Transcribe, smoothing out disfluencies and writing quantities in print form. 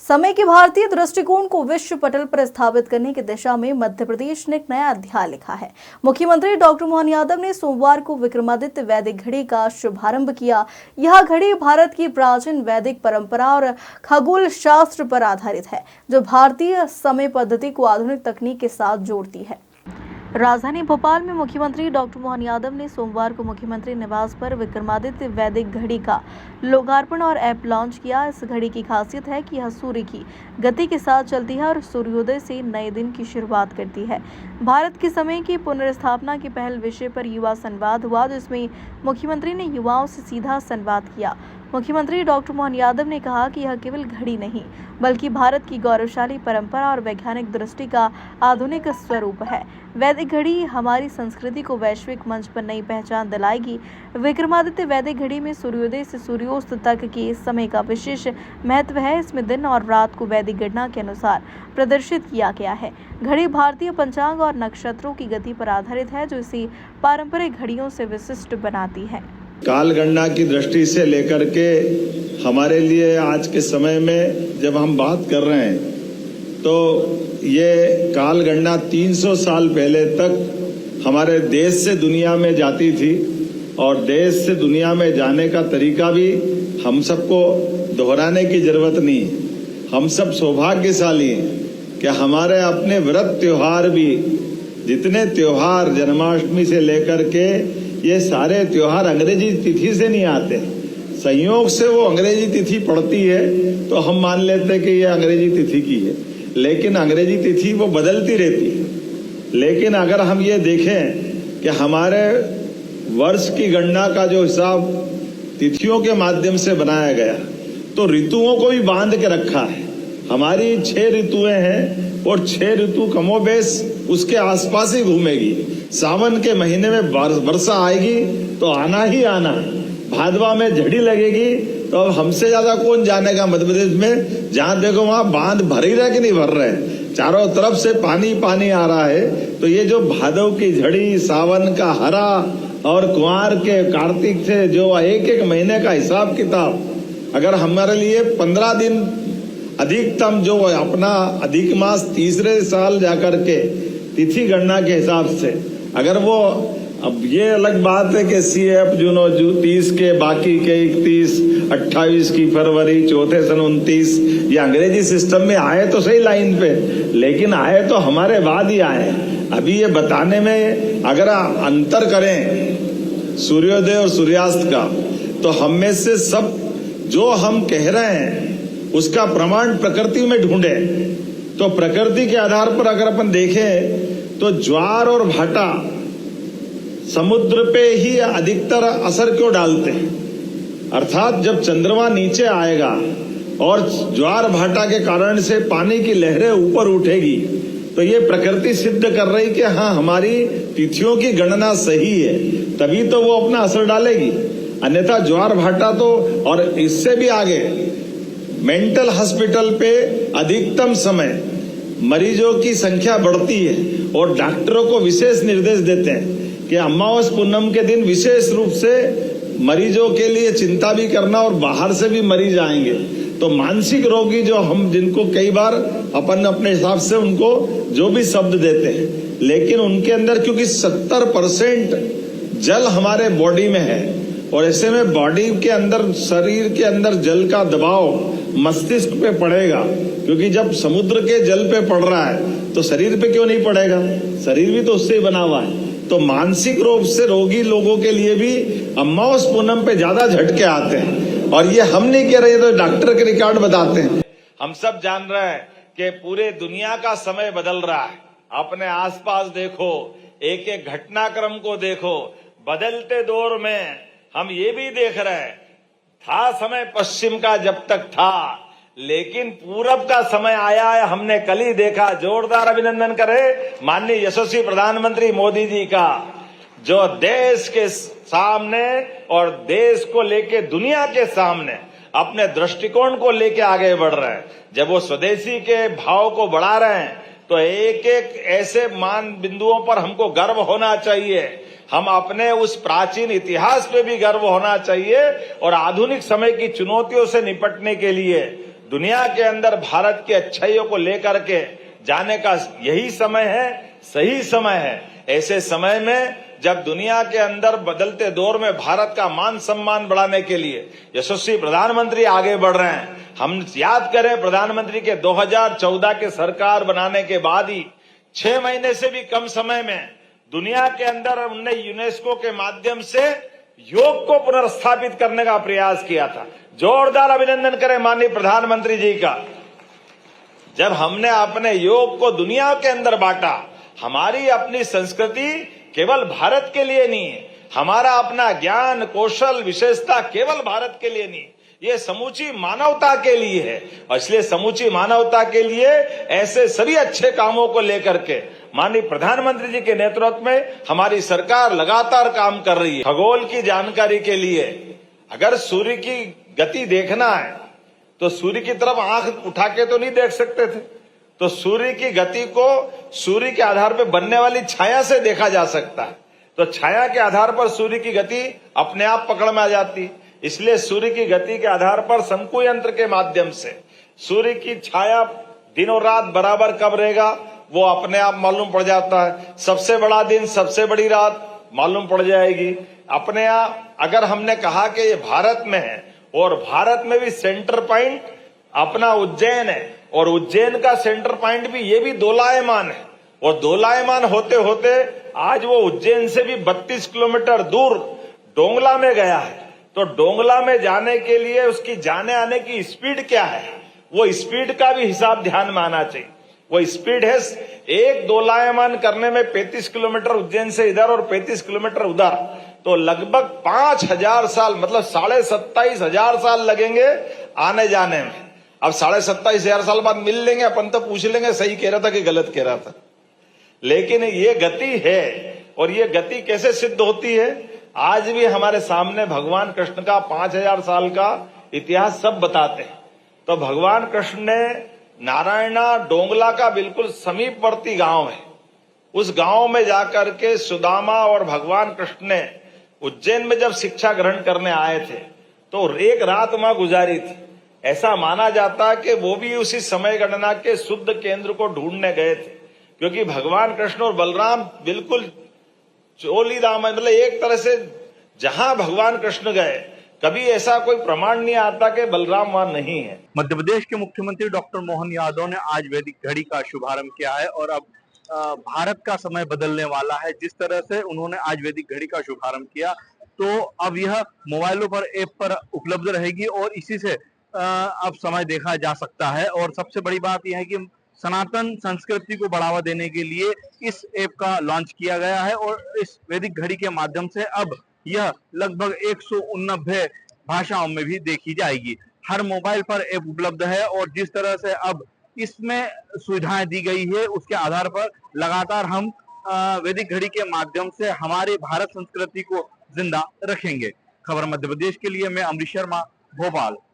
समय के भारतीय दृष्टिकोण को विश्व पटल पर स्थापित करने की दिशा में मध्य प्रदेश ने एक नया अध्याय लिखा है। मुख्यमंत्री डॉक्टर मोहन यादव ने सोमवार को विक्रमादित्य वैदिक घड़ी का शुभारंभ किया। यह घड़ी भारत की प्राचीन वैदिक परंपरा और खगोल शास्त्र पर आधारित है, जो भारतीय समय पद्धति को आधुनिक तकनीक के साथ जोड़ती है। राजधानी भोपाल में मुख्यमंत्री डॉक्टर मोहन यादव ने सोमवार को मुख्यमंत्री निवास पर विक्रमादित्य वैदिक घड़ी का लोकार्पण और ऐप लॉन्च किया। इस घड़ी की खासियत है कि यह सूर्य की गति के साथ चलती है और सूर्योदय से नए दिन की शुरुआत करती है। भारत के समय की पुनर्स्थापना के पहल विषय पर युवा संवाद हुआ, जिसमें मुख्यमंत्री ने युवाओं से सीधा संवाद किया। मुख्यमंत्री डॉक्टर मोहन यादव ने कहा कि यह केवल घड़ी नहीं, बल्कि भारत की गौरवशाली परंपरा और वैज्ञानिक दृष्टि का आधुनिक स्वरूप है। वैदिक घड़ी हमारी संस्कृति को वैश्विक मंच पर नई पहचान दिलाएगी। विक्रमादित्य वैदिक घड़ी में सूर्योदय से सूर्यास्त तक के समय का विशेष महत्व है। इसमें दिन और रात को वैदिक गणना के अनुसार प्रदर्शित किया गया है। घड़ी भारतीय पंचांग और नक्षत्रों की गति पर आधारित है, जो इसे पारंपरिक घड़ियों से विशिष्ट बनाती है। काल गणना की दृष्टि से लेकर के हमारे लिए आज के समय में जब हम बात कर रहे हैं, तो ये काल गणना 300 साल पहले तक हमारे देश से दुनिया में जाती थी, और देश से दुनिया में जाने का तरीका भी हम सबको दोहराने की जरूरत नहीं है। हम सब सौभाग्यशाली हैं कि हमारे अपने व्रत त्योहार भी, जितने त्योहार जन्माष्टमी से लेकर के ये सारे त्योहार अंग्रेजी तिथि से नहीं आते। संयोग से वो अंग्रेजी तिथि पड़ती है तो हम मान लेते हैं कि ये अंग्रेजी तिथि की है, लेकिन अंग्रेजी तिथि वो बदलती रहती है। लेकिन अगर हम ये देखें कि हमारे वर्ष की गणना का जो हिसाब तिथियों के माध्यम से बनाया गया, तो ऋतुओं को भी बांध के रखा है। हमारी 6 ऋतुएं हैं और 6 ऋतु कमोबेश उसके आसपास ही घूमेगी। सावन के महीने में वर्षा आएगी तो आना ही आना है। भादवा में झड़ी लगेगी तो अब हमसे ज्यादा कौन जानेगा मध्य प्रदेश में, जहां देखो वहां बांध भर ही रहे कि नहीं भर रहे, चारों तरफ से पानी पानी आ रहा है। तो ये जो भादव की झड़ी, सावन का हरा और कुंवार के कार्तिक से जो एक एक महीने का हिसाब किताब, अगर हमारे लिए 15 दिन अधिकतम जो अपना अधिक मास तीसरे साल जाकर के तिथि गणना के हिसाब से, अगर वो, अब ये अलग बात है कि CF जून 30 के, बाकी के 31, 28 की फरवरी, चौथे सन 29, ये अंग्रेजी सिस्टम में आए तो सही लाइन पे, लेकिन आए तो हमारे बाद ही आए। अभी ये बताने में अगर अंतर करें सूर्योदय और सूर्यास्त का, तो हम में से सब जो हम कह रहे हैं उसका प्रमाण प्रकृति में ढूंढे, तो प्रकृति के आधार पर अगर अपन देखें तो ज्वार और भाटा समुद्र पे ही अधिकतर असर क्यों डालते हैं। अर्थात जब चंद्रमा नीचे आएगा और ज्वार भाटा के कारण से पानी की लहरें ऊपर उठेगी, तो ये प्रकृति सिद्ध कर रही कि हाँ, हमारी तिथियों की गणना सही है, तभी तो वो अपना असर डालेगी। अन्यथा ज्वार भाटा तो, और इससे भी आगे मेंटल हॉस्पिटल पे अधिकतम समय मरीजों की संख्या बढ़ती है, और डॉक्टरों को विशेष निर्देश देते हैं कि अमावस पूनम के दिन विशेष रूप से मरीजों के लिए चिंता भी करना, और बाहर से भी मरीज आएंगे। तो मानसिक रोगी जो हम, जिनको कई बार अपन अपने हिसाब से उनको जो भी शब्द देते हैं, लेकिन उनके अंदर क्योंकि 70% जल हमारे बॉडी में है, और ऐसे में बॉडी के अंदर, शरीर के अंदर जल का दबाव मस्तिष्क पे पड़ेगा, क्योंकि जब समुद्र के जल पे पड़ रहा है तो शरीर पे क्यों नहीं पड़ेगा, शरीर भी तो उससे ही बना हुआ है। तो मानसिक रूप से रोगी लोगों के लिए भी अमावस पूनम पे ज्यादा झटके आते हैं, और ये हम नहीं कह रहे, तो डॉक्टर के रिकॉर्ड बताते हैं। हम सब जान रहे हैं कि पूरे दुनिया का समय बदल रहा है। अपने आसपास देखो, एक एक घटनाक्रम को देखो। बदलते दौर में हम ये भी देख रहे हैं, था समय पश्चिम का जब तक था, लेकिन पूरब का समय आया है, हमने कल ही देखा। जोरदार अभिनंदन करें माननीय यशस्वी प्रधानमंत्री मोदी जी का, जो देश के सामने और देश को लेके दुनिया के सामने अपने दृष्टिकोण को लेके आगे बढ़ रहे हैं। जब वो स्वदेशी के भाव को बढ़ा रहे हैं, तो एक एक ऐसे मान बिंदुओं पर हमको गर्व होना चाहिए। हम अपने उस प्राचीन इतिहास पे भी गर्व होना चाहिए, और आधुनिक समय की चुनौतियों से निपटने के लिए दुनिया के अंदर भारत की अच्छाइयों को लेकर के जाने का यही समय है, सही समय है। ऐसे समय में जब दुनिया के अंदर बदलते दौर में भारत का मान सम्मान बढ़ाने के लिए यशस्वी प्रधानमंत्री आगे बढ़ रहे हैं। हम याद करें, प्रधानमंत्री के 2014 के सरकार बनाने के बाद ही 6 महीने से भी कम समय में दुनिया के अंदर उन्होंने यूनेस्को के माध्यम से योग को पुनर्स्थापित करने का प्रयास किया था। जोरदार अभिनंदन करें माननीय प्रधानमंत्री जी का। जब हमने अपने योग को दुनिया के अंदर बांटा, हमारी अपनी संस्कृति केवल भारत के लिए नहीं है, हमारा अपना ज्ञान कौशल विशेषता केवल भारत के लिए नहीं, ये समूची मानवता के लिए है। और इसलिए समूची मानवता के लिए ऐसे सभी अच्छे कामों को लेकर के माननीय प्रधानमंत्री जी के नेतृत्व में हमारी सरकार लगातार काम कर रही है। खगोल की जानकारी के लिए अगर सूर्य की गति देखना है तो सूर्य की तरफ आंख उठा के तो नहीं देख सकते थे, तो सूर्य की गति को सूर्य के आधार पर बनने वाली छाया से देखा जा सकता है। तो छाया के आधार पर सूर्य की गति अपने आप पकड़ में आ जाती है। इसलिए सूर्य की गति के आधार पर शंकु यंत्र के माध्यम से सूर्य की छाया दिन और रात बराबर कब रहेगा वो अपने आप मालूम पड़ जाता है। सबसे बड़ा दिन, सबसे बड़ी रात मालूम पड़ जाएगी अपने आप। अगर हमने कहा कि ये भारत में है और भारत में भी सेंटर पॉइंट अपना उज्जैन है, और उज्जैन का सेंटर पॉइंट भी ये भी दोलायमान है, और दोलायमान होते होते आज वो उज्जैन से भी 32 किलोमीटर दूर डोंगला में गया है। तो डोंगला में जाने के लिए उसकी जाने आने की स्पीड क्या है, वो स्पीड का भी हिसाब ध्यान में आना चाहिए। वो स्पीड है एक दोलायमान करने में 35 किलोमीटर उज्जैन से इधर और 35 किलोमीटर उधर, तो लगभग 5000 साल मतलब 27,500 साल लगेंगे आने जाने में। अब 27,500 साल बाद मिल लेंगे अपन, तो पूछ लेंगे सही कह रहा था कि गलत कह रहा था। लेकिन ये गति है, और ये गति कैसे सिद्ध होती है आज भी हमारे सामने भगवान कृष्ण का 5000 साल का इतिहास सब बताते हैं। तो भगवान कृष्ण ने नारायणा डोंगला का बिल्कुल समीपवर्ती गांव है, उस गांव में जाकर के सुदामा और भगवान कृष्ण ने उज्जैन में जब शिक्षा ग्रहण करने आए थे तो एक रात वहां गुजारी थी। ऐसा माना जाता है कि वो भी उसी समय गणना के शुद्ध केंद्र को ढूंढने गए थे, क्योंकि भगवान कृष्ण और बलराम बिल्कुल चोली दाम, मतलब एक तरह से जहां भगवान कृष्ण गए कभी ऐसा कोई प्रमाण नहीं आता कि बलराम वहां नहीं है। मध्य प्रदेश के मुख्यमंत्री डॉक्टर मोहन यादव ने आज वैदिक घड़ी का शुभारंभ किया है, और अब भारत का समय बदलने वाला है। जिस तरह से उन्होंने आज वैदिक घड़ी का शुभारंभ किया, तो अब यह मोबाइलों पर ऐप पर उपलब्ध रहेगी और इसी से अब समय देखा जा सकता है। और सबसे बड़ी बात यह है कि सनातन संस्कृति को बढ़ावा देने के लिए इस ऐप का लॉन्च किया गया है, और इस वैदिक घड़ी के माध्यम से अब यह लगभग 189 भाषाओं में भी देखी जाएगी। हर मोबाइल पर ऐप उपलब्ध है, और जिस तरह से अब इसमें सुविधाएं दी गई है उसके आधार पर लगातार हम वैदिक घड़ी के माध्यम से हमारे भारत संस्कृति को जिंदा रखेंगे। खबर मध्य प्रदेश के लिए मैं अमरीश शर्मा, भोपाल।